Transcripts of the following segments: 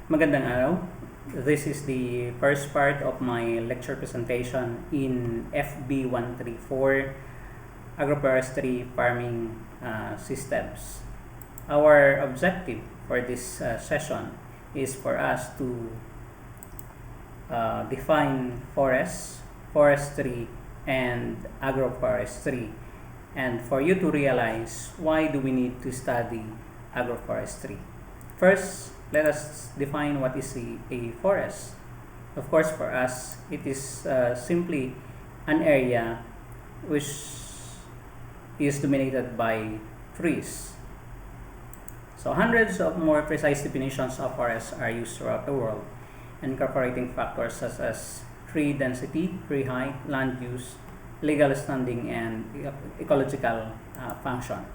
Magandang araw. This is the first part of my lecture presentation in FB134 Agroforestry farming systems. Our objective for this session is for us to define forests, forestry, and agroforestry, and for you to realize why do we need to study agroforestry. First, let us define what is a forest. Of course, for us, it is simply an area which is dominated by trees. So hundreds of more precise definitions of forests are used throughout the world, incorporating factors such as tree density, tree height, land use, legal standing, and ecological function.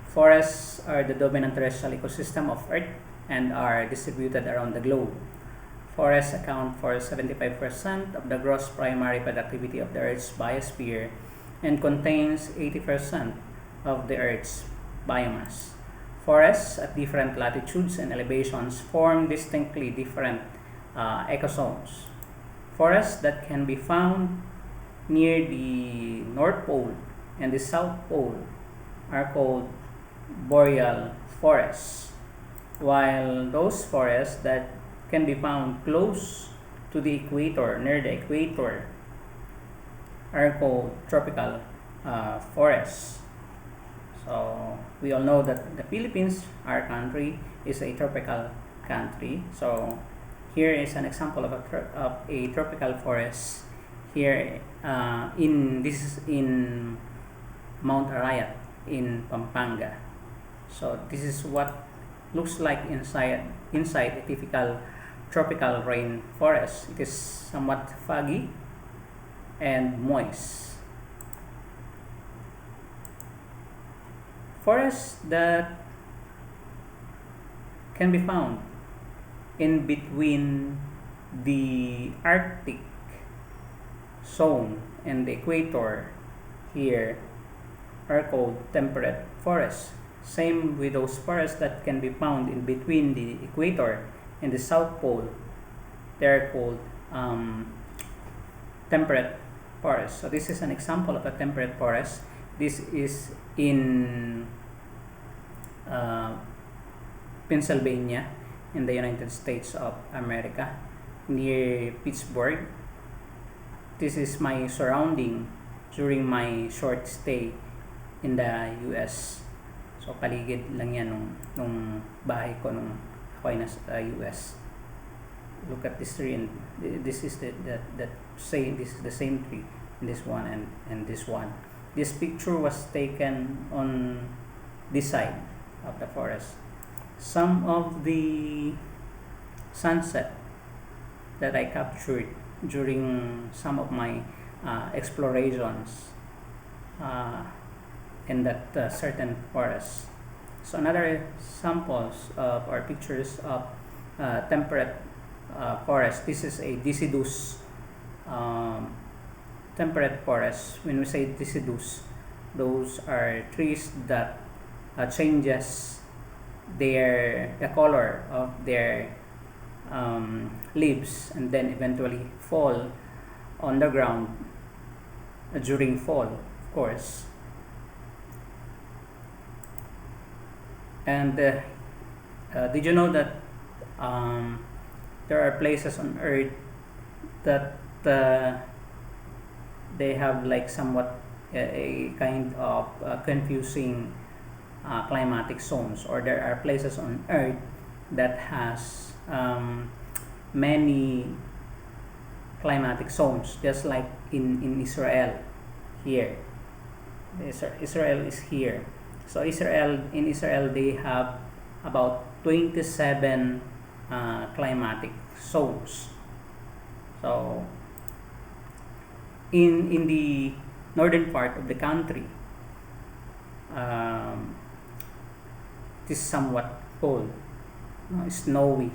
Forests are the dominant terrestrial ecosystem of Earth and are distributed around the globe. Forests account for 75% of the gross primary productivity of the Earth's biosphere and contains 80% of the Earth's biomass. Forests at different latitudes and elevations form distinctly different ecozones. Forests that can be found near the North Pole and the South Pole are called boreal forests, while those forests that can be found close to the equator, near the equator, are called tropical forests. So we all know that the Philippines, our country, is a tropical country. So here is an example of a tropical forest. Here this is in Mount Arayat in Pampanga. So this is what looks like inside a typical tropical rain forest. It is somewhat foggy and moist. Forests that can be found in between the Arctic zone and the equator here are called temperate forests. Same with those forests that can be found in between the equator and the South Pole. They are called temperate forests. So this is an example of a temperate forest. This is in Pennsylvania in the United States of America, near Pittsburgh. This is my surrounding during my short stay in the US. So paligid lang yan nung bahay ko nung ako ay nasa US. Look at this tree, and this is this is the same tree, this one and this one. This picture was taken on this side of the forest. Some of the sunset that I captured during some of my explorations in that certain forest. So another samples of or pictures of temperate forest. This is a deciduous temperate forest. When we say deciduous, those are trees that changes the color of their leaves and then eventually fall on the ground during fall, of course. And did you know that there are places on Earth that they have like somewhat a kind of confusing climatic zones, or there are places on Earth that has many climatic zones, just like in Israel here. Israel is here. So in Israel they have about 27 climatic zones. So in the northern part of the country, it is somewhat cold, snowy.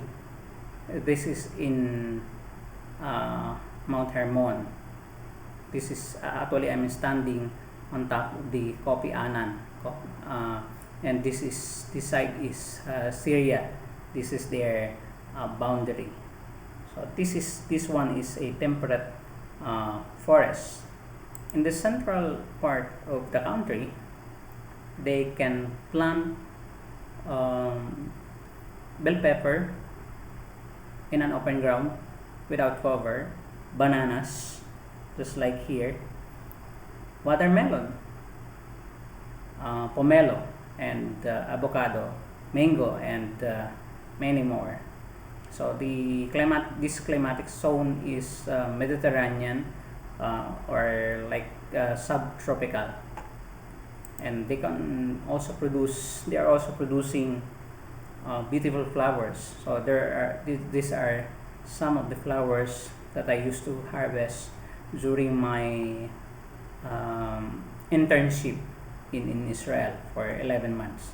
This is in Mount Hermon. This is actually I'm standing on top of the Kofi Annan, and this side is Syria. This is their boundary. So this one is a temperate forest. In the central part of the country, they can plant bell pepper in an open ground without cover, bananas, just like here, watermelon, pomelo, and avocado, mango, and many more. So this climatic zone is Mediterranean or like subtropical, and they are also producing beautiful flowers. So these are some of the flowers that I used to harvest during my internship in Israel for 11 months.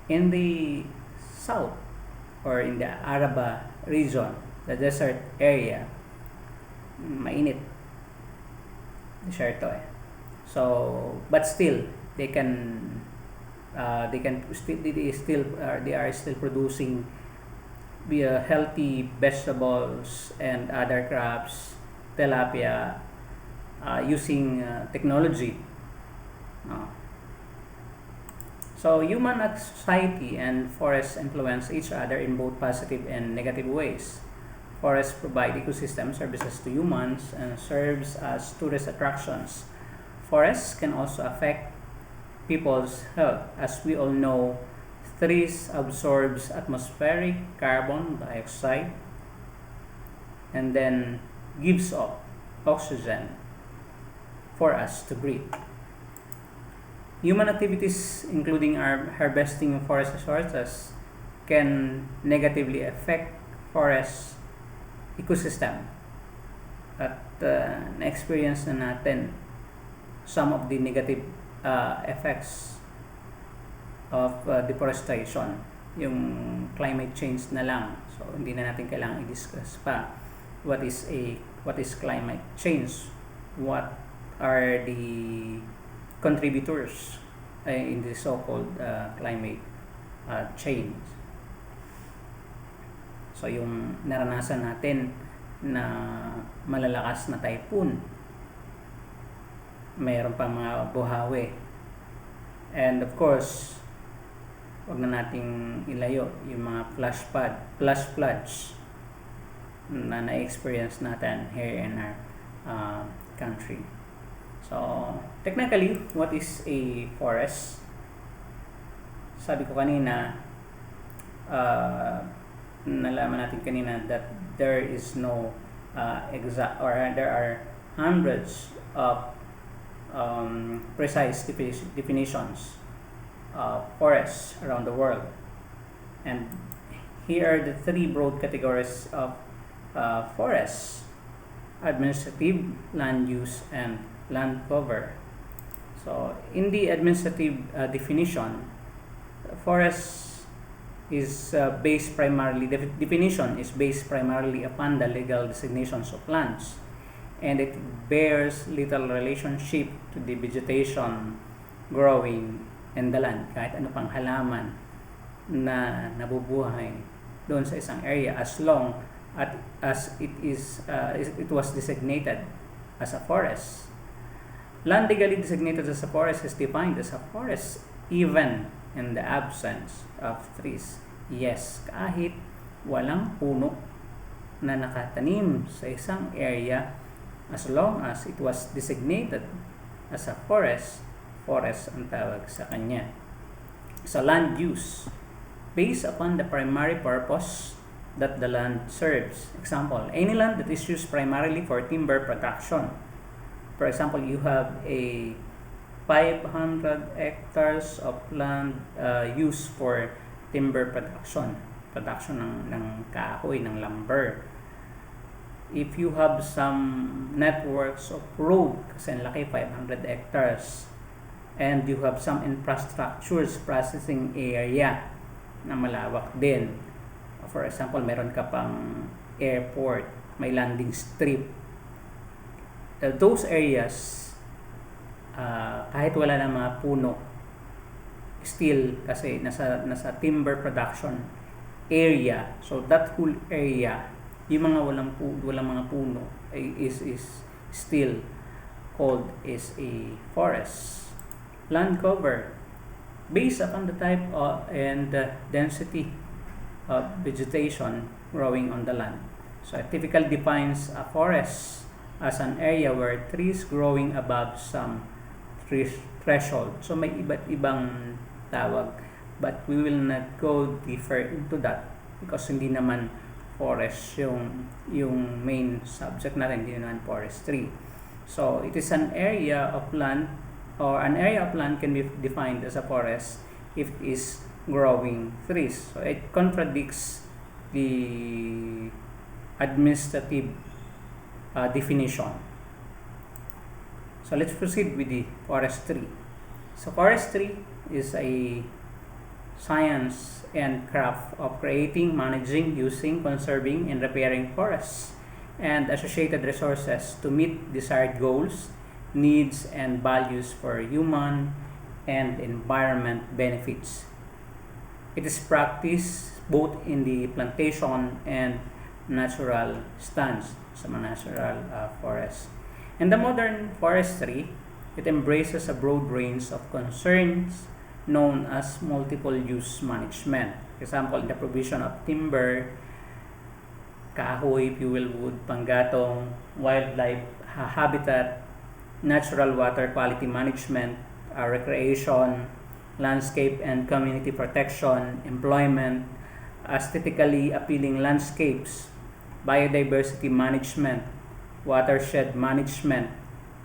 In the south, or in the Araba region, the desert area, mainit, desierto eh. So, but still, they are still producing healthy vegetables and other crops, tilapia, using technology. So human society and forests influence each other in both positive and negative ways. Forests provide ecosystem services to humans and serves as tourist attractions. Forests can also affect people's health. As we all know, trees absorbs atmospheric carbon dioxide and then gives off oxygen for us to breathe. Human activities, including harvesting of forest resources, can negatively affect forest ecosystem. At na-experience na natin some of the negative effects of deforestation, yung climate change na lang. So hindi na natin kailangang i-discuss pa what is climate change, what are the contributors in the so-called climate change. So yung naranasan natin na malalakas na typhoon, mayroon pang mga buhawi, and of course wag na nating ilayo yung mga flash floods na na-experience natin here in our country. So, technically, what is a forest? Sabi ko kanina, nalaman natin kanina that there is no exact, or there are hundreds of precise definitions of forests around the world. And here are the three broad categories of forests: administrative, land use, and land cover. So in the administrative definition, forest is based primarily, the definition is based primarily upon the legal designations of lands, and it bears little relationship to the vegetation growing in the land, kahit ano pang halaman na nabubuhay doon sa isang area, as long as it was designated as a forest. Land legally designated as a forest is defined as a forest even in the absence of trees. Yes, kahit walang puno na nakatanim sa isang area, as long as it was designated as a forest ang tawag sa kanya. Sa land use, based upon the primary purpose that the land serves. Example, any land that is used primarily for timber production. For example, you have a 500 hectares of land used for timber production ng kahoy, ng lumber. If you have some networks of road, kasi ang laki, 500 hectares, and you have some infrastructures, processing area na malawak din. For example, meron ka pang airport, may landing strip. Those areas, kahit wala na mga puno, still kasi nasa timber production area. So that whole area, yung mga walang mga puno is still called is a forest. Land cover based upon the type and density of vegetation growing on the land. So it typically defines a forest as an area where trees growing above some threshold. So may iba't ibang tawag, but we will not go deeper into that because hindi naman forest yung main subject natin, hindi naman forestry. So it is an area of land, or an area of land can be defined as a forest if it is growing trees. So it contradicts the administrative definition. So let's proceed with the forestry. So forestry is a science and craft of creating, managing, using, conserving, and repairing forests and associated resources to meet desired goals, needs, and values for human and environment benefits. It is practiced both in the plantation and natural stands, sa mga natural forests. In the modern forestry, it embraces a broad range of concerns known as multiple-use management. For example, the provision of timber, kahoy, fuel wood, panggatong, wildlife habitat, natural water quality management, recreation, landscape and community protection, employment, aesthetically appealing landscapes, biodiversity management, watershed management,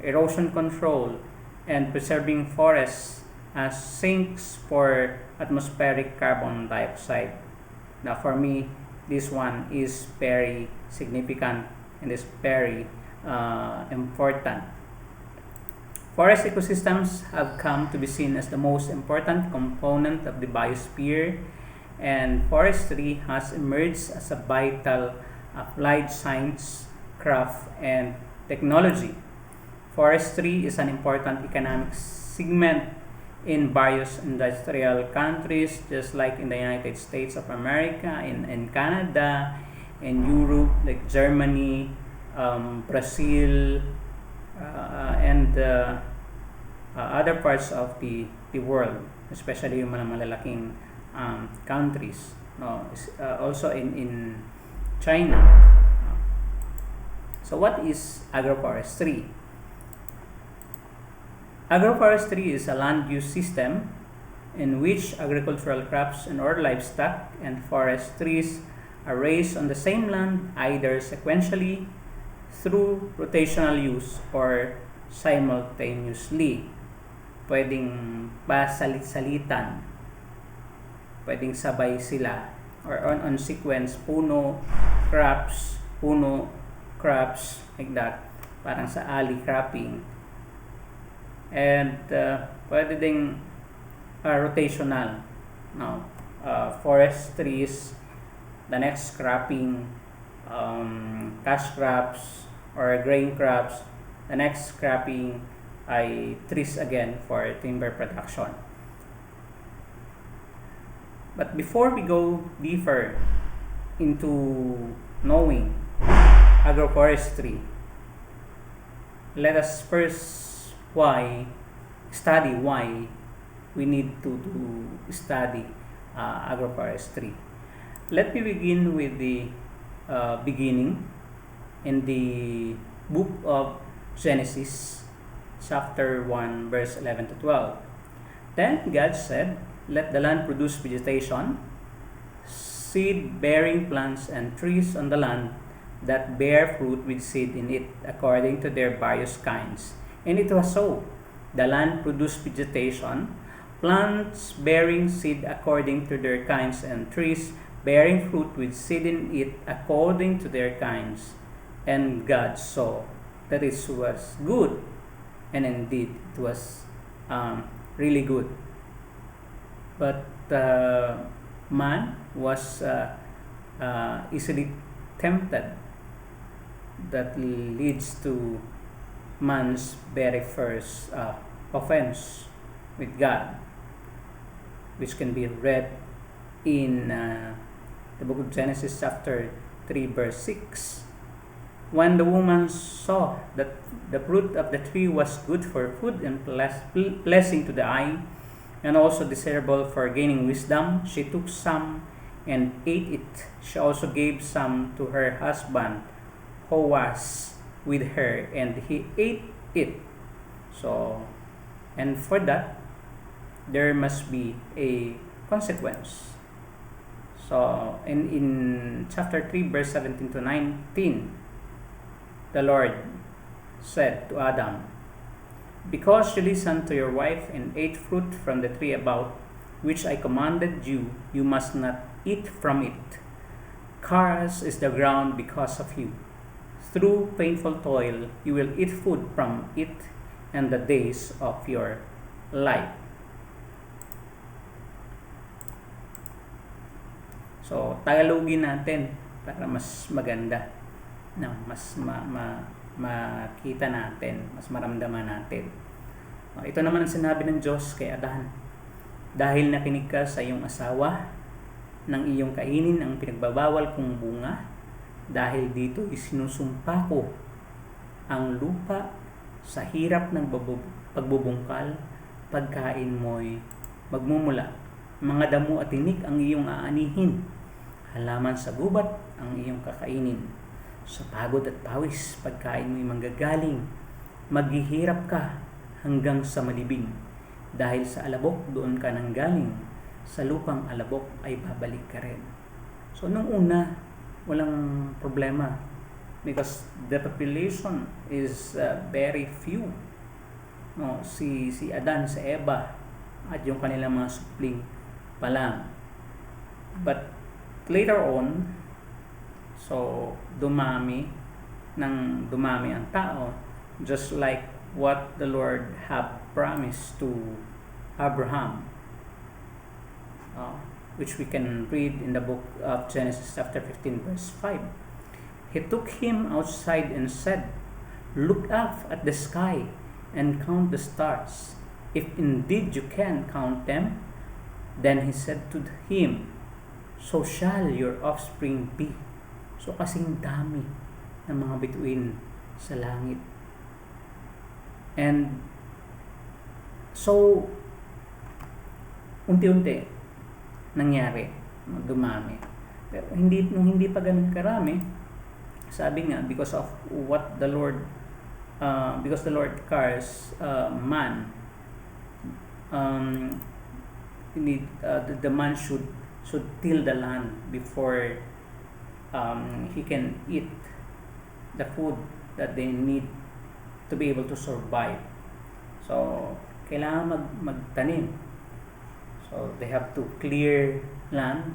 erosion control, and preserving forests as sinks for atmospheric carbon dioxide. Now for me, this one is very significant and is very important. Forest ecosystems have come to be seen as the most important component of the biosphere, and forestry has emerged as a vital applied science, craft, and technology. Forestry is an important economic segment in various industrial countries, just like in the United States of America, in Canada, in Europe, like Germany, Brazil, and other parts of the world, especially yung mga malalaking countries. Also in China. So what is agroforestry? Agroforestry is a land use system in which agricultural crops and or livestock and forest trees are raised on the same land either sequentially through rotational use or simultaneously. Pwedeng pasalit-salitan, pwedeng sabay sila, or on sequence, puno, crops, like that, parang sa alley cropping. And pwede ding rotational. Now, forest trees, the next cropping, cash crops or grain crops, the next cropping ay trees again for timber production. But before we go deeper into knowing agroforestry, let us first study why we need to study agroforestry. Let me begin with the beginning in the book of Genesis, chapter 1, verse 11 to 12. Then God said, "Let the land produce vegetation, seed-bearing plants and trees on the land that bear fruit with seed in it, according to their various kinds." And it was so. The land produced vegetation, plants bearing seed according to their kinds, and trees bearing fruit with seed in it according to their kinds. And God saw that it was good, and indeed it was really good. But man was easily tempted. That leads to man's very first offense with God, which can be read in The book of Genesis chapter 3 verse 6. When the woman saw that the fruit of the tree was good for food and pleasing to the eye, and also desirable for gaining wisdom, she took some and ate it. She also gave some to her husband who was with her, and he ate it. So, and for that, there must be a consequence. So, in chapter 3, verse 17 to 19, the Lord said to Adam, "Because you listened to your wife and ate fruit from the tree about which I commanded you, you must not eat from it. Cursed is the ground because of you. Through painful toil, you will eat food from it and the days of your life." So, Tagalogin natin para mas maganda. No, mas makita natin, mas maramdaman natin. Ito naman ang sinabi ng Diyos kay Adan. "Dahil nakinig ka sa iyong asawa, nang iyong kainin ang pinagbabawal kong bunga, dahil dito isinusumpa ko ang lupa sa hirap ng pagbubungkal, pagkain mo'y magmumula. Mga damo at tinik ang iyong aanihin, halaman sa gubat ang iyong kakainin. Sa pagod at pawis, pagkain mo'y manggagaling, maghihirap ka hanggang sa malibing. Dahil sa alabok, doon ka nanggaling, sa lupang alabok ay babalik ka rin." So, nung una, walang problema because the population is very few. No, si Adan, si Eva, at yung kanilang mga supling pa lang. But later on, so dumami ang tao, just like what the Lord have promised to Abraham, which we can read in the book of Genesis chapter 15 verse 5. "He took him outside and said, 'Look up at the sky and count the stars, if indeed you can count them.' Then he said to him, 'So shall your offspring be.'" So kasing dami ng mga bituin sa langit. And so, unti-unti nangyari, dumami. Pero nung hindi pa ganun karami, sabi nga, because of what the Lord, because the Lord cares man, the man should till the land before he can eat the food that they need to be able to survive. So, kailangan magtanim. So, they have to clear land.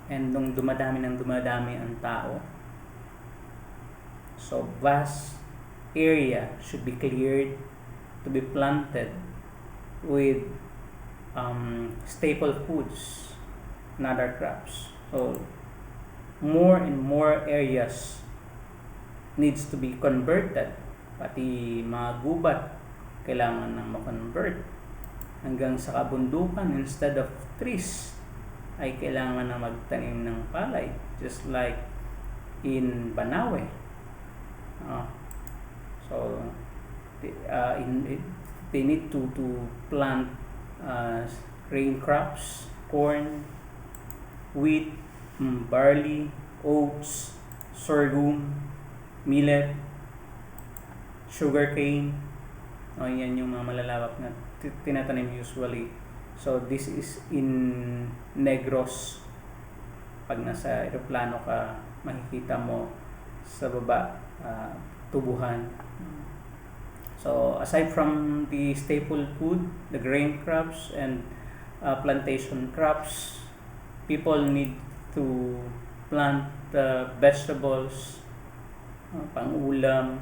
And nung dumadami ang tao, so vast area should be cleared to be planted with staple foods and other crops. So, more and more areas needs to be converted. Pati mga gubat kailangan nang ma-convert hanggang sa kabundukan, instead of trees ay kailangan na magtanim ng palay, just like in Banawe. So they need to plant grain crops, corn, wheat, barley, oats, sorghum, millet, sugarcane. Yan yung mga malalawak na tinatanim usually. So this is in Negros. Pag nasa eroplano ka, makikita mo sa baba tubuhan. So aside from the staple food, the grain crops and plantation crops, people need to plant vegetables, pang-ulam,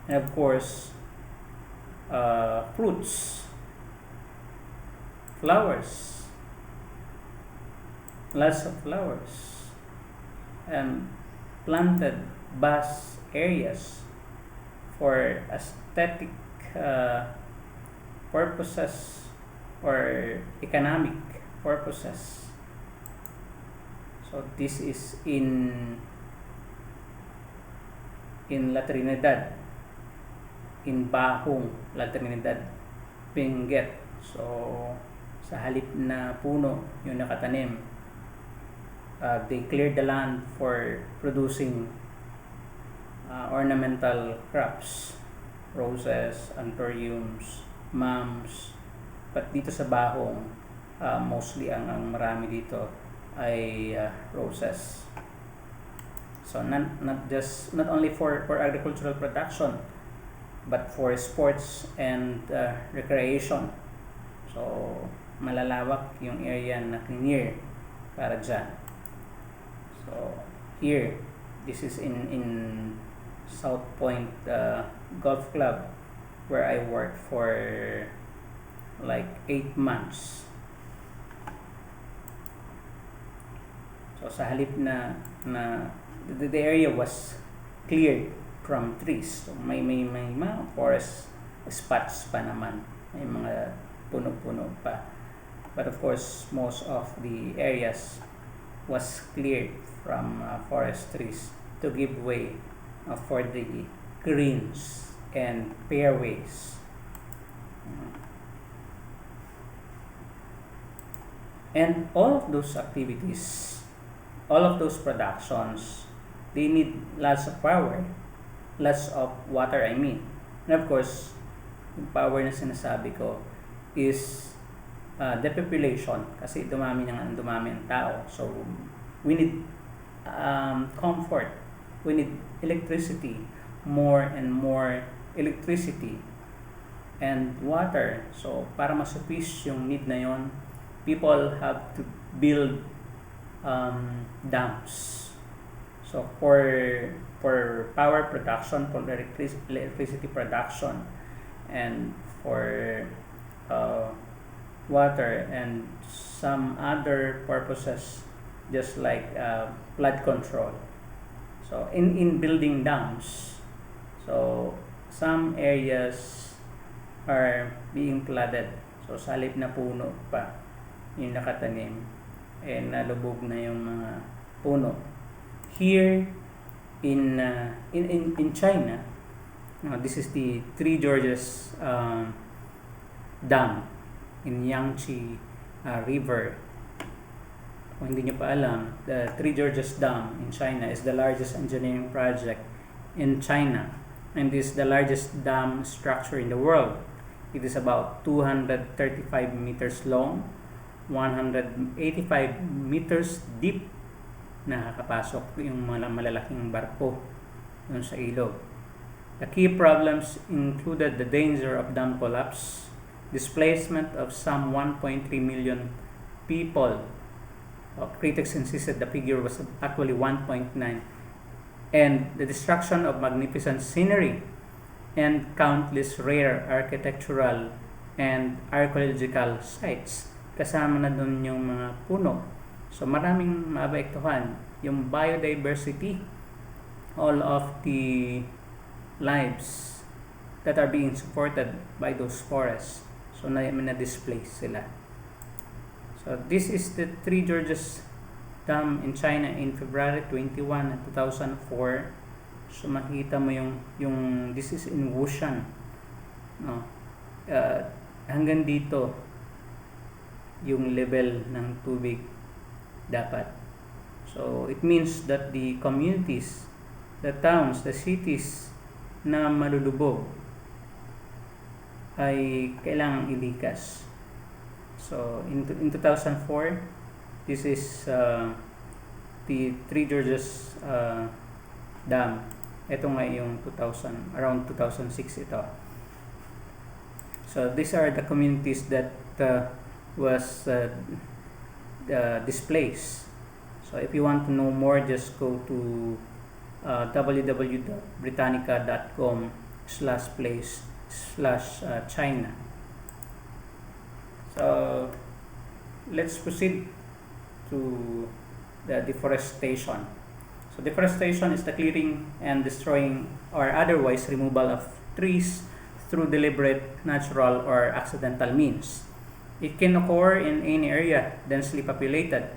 and of course fruits, flowers, lots of flowers, and planted vast areas for aesthetic purposes or economic purposes. So this is in La Trinidad, in Bahong, La Trinidad, Benguet. So sa halip na puno yung nakatanim, they cleared the land for producing ornamental crops, roses, anthuriums, mums. But dito sa Bahong, mostly ang marami dito ay roses. So not only for agricultural production, but for sports and recreation. So malalawak yung area na clear para dyan. So here, this is in South Point Golf Club, where I worked for like 8 months. So sa halip na the area was cleared from trees. So may mga forest spots pa naman. May mga puno-puno pa. But of course, most of the areas was cleared from forest trees to give way for the greens and fairways. And all of those activities, all of those productions, they need lots of power, lots of water, I mean. And of course, yung power na sinasabi ko is depopulation, kasi dumami ang tao. So we need comfort, we need electricity, more and more electricity and water. So para masupis yung need na yon, people have to build dams. So for power production, for electricity production, and for water and some other purposes, just like flood control. So in building dams, so some areas are being flooded. So sa halip na puno pa yung nakatanim, nalubog na yung mga puno. Here in China, this is the Three Gorges Dam in Yangtze River. Kung hindi nyo pa alam, the Three Gorges Dam in China is the largest engineering project in China, and is the largest dam structure in the world. It is about 235 meters long, 185 meters deep. Nakakapasok yung mga malalaking barko dun sa ilog. The key problems included the danger of dam collapse, displacement of some 1.3 million people. Critics insisted the figure was actually 1.9, and the destruction of magnificent scenery and countless rare architectural and archaeological sites. Kasama na dun yung mga puno. So maraming maapektuhan yung biodiversity, all of the lives that are being supported by those forests. So na-displace sila. So this is the Three Gorges Dam in China in February 21, 2004. So makita mo yung this is in Wushan. No? Hanggang dito yung level ng tubig dapat. So it means that the communities, the towns, the cities na malulubog ay kailangang ilikas. So in 2004, this is the Three Gorges Dam. Ito nga yung around 2006 ito. So these are the communities that was displaced. So if you want to know more, just go to www.britannica.com/place/China. So let's proceed to the deforestation. So deforestation is the clearing and destroying or otherwise removal of trees through deliberate, natural, or accidental means. It can occur in any area densely populated,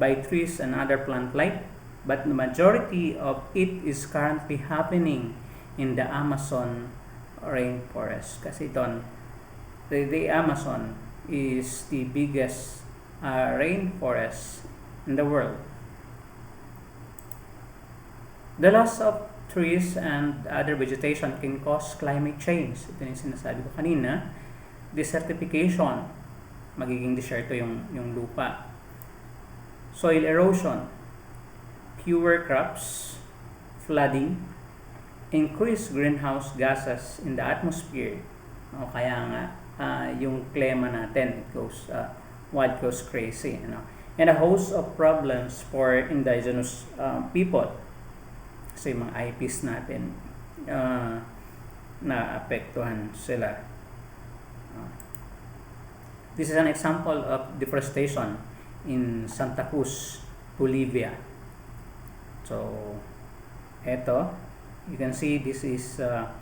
by trees and other plant life, but the majority of it is currently happening in the Amazon rainforest. Kasi doon, the Amazon is the biggest rainforest in the world. The loss of trees and other vegetation can cause climate change. Ito yung sinasabi ko kanina. Desertification. Magiging deserto yung lupa. Soil erosion. Fewer crops. Flooding. Increased greenhouse gases in the atmosphere. O kaya nga, yung klima natin, it goes crazy. And a host of problems for indigenous people. Kasi mga IPs natin naapektuhan sila. This is an example of deforestation in Santa Cruz, Bolivia. So, eto, you can see this is a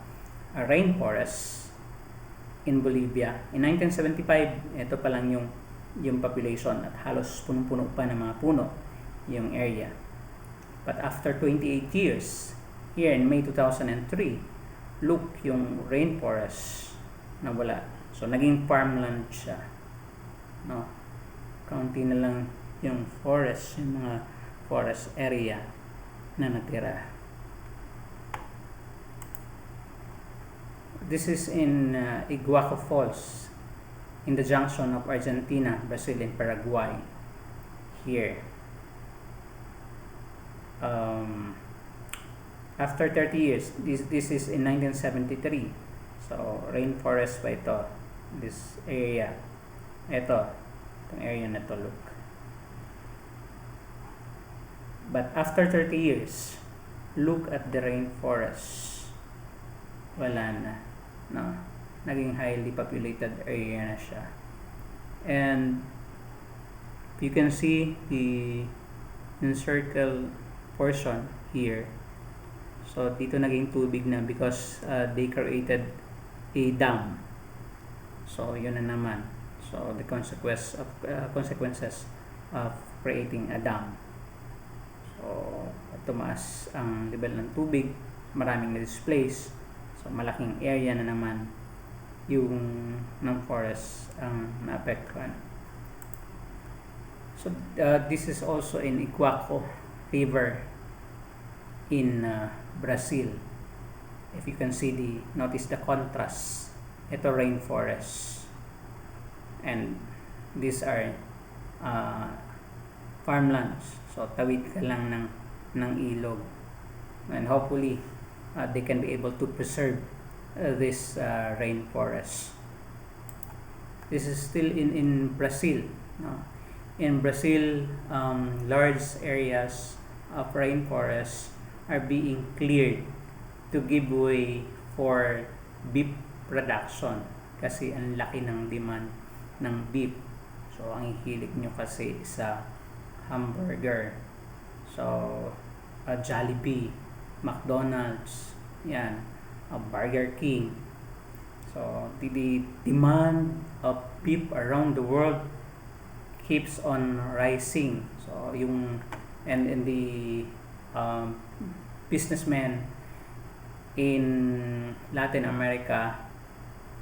rainforest in Bolivia. In 1975, ito pa lang yung population at halos punong-puno pa ng mga puno yung area. But after 28 years, here in May 2003, look yung rainforest na wala. So, naging farmland siya. No? Kaunti na lang yung forest, yung mga forest area na natira. This is in Iguaco Falls, in the junction of Argentina, Brazil, and Paraguay. Here. After 30 years, this is in 1973. So, rainforest pa ito. This area. Itong area na to, look. But after 30 years, look at the rainforest. Wala na. No? Naging highly populated area na siya. And you can see the encircled portion here. So, dito naging tubig na because they created a dam. So, yun na naman. So, the consequences of creating a dam. So, tumaas ang level ng tubig, maraming na-displace. So, malaking area na naman yung ng forest ang naapektuhan. So, this is also in Iguaco River in Brazil. If you can see notice the contrast. Ito rainforest. And these are farmlands. So, tawid ka lang ng ilog. And hopefully, they can be able to preserve this rainforest. This is still in Brazil. No? In Brazil, large areas of rainforest are being cleared to give way for beef production kasi ang laki ng demand ng beef. So, ang hilig nyo kasi sa hamburger. So, Jollibee, McDonald's, yan, Burger King. So, the demand of beef around the world keeps on rising. So, and the businessmen in Latin America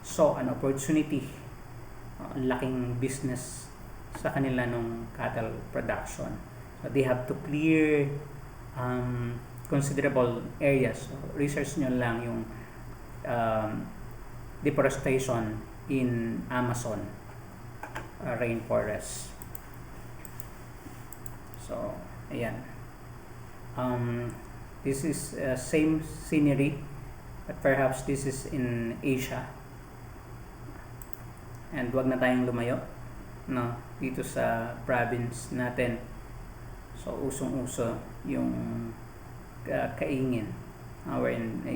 saw an opportunity, laking business sa kanila nung cattle production. So, they have to clear considerable areas. So, research nyo lang yung deforestation in Amazon rainforest. So, ayan. This is same scenery, but perhaps this is in Asia. And wag na tayong lumayo, no, dito sa province natin. So, usong-uso yung kaingin, wherein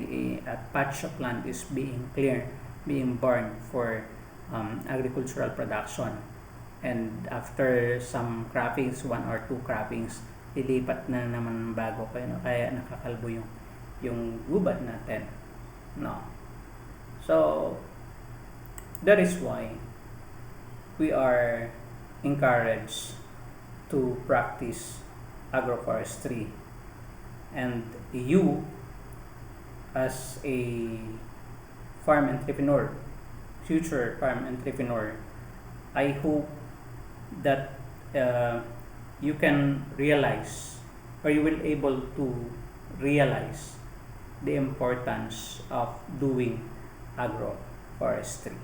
a patch of land is being cleared, being burned for agricultural production. And after some croppings, 1 or 2 croppings, ilipat na naman bago kayo, no? Kaya nakakalbo yung gubat natin, no. So that is why we are encouraged to practice agroforestry. And you, as a farm entrepreneur, future farm entrepreneur, I hope that you can realize, or you will able to realize the importance of doing agroforestry.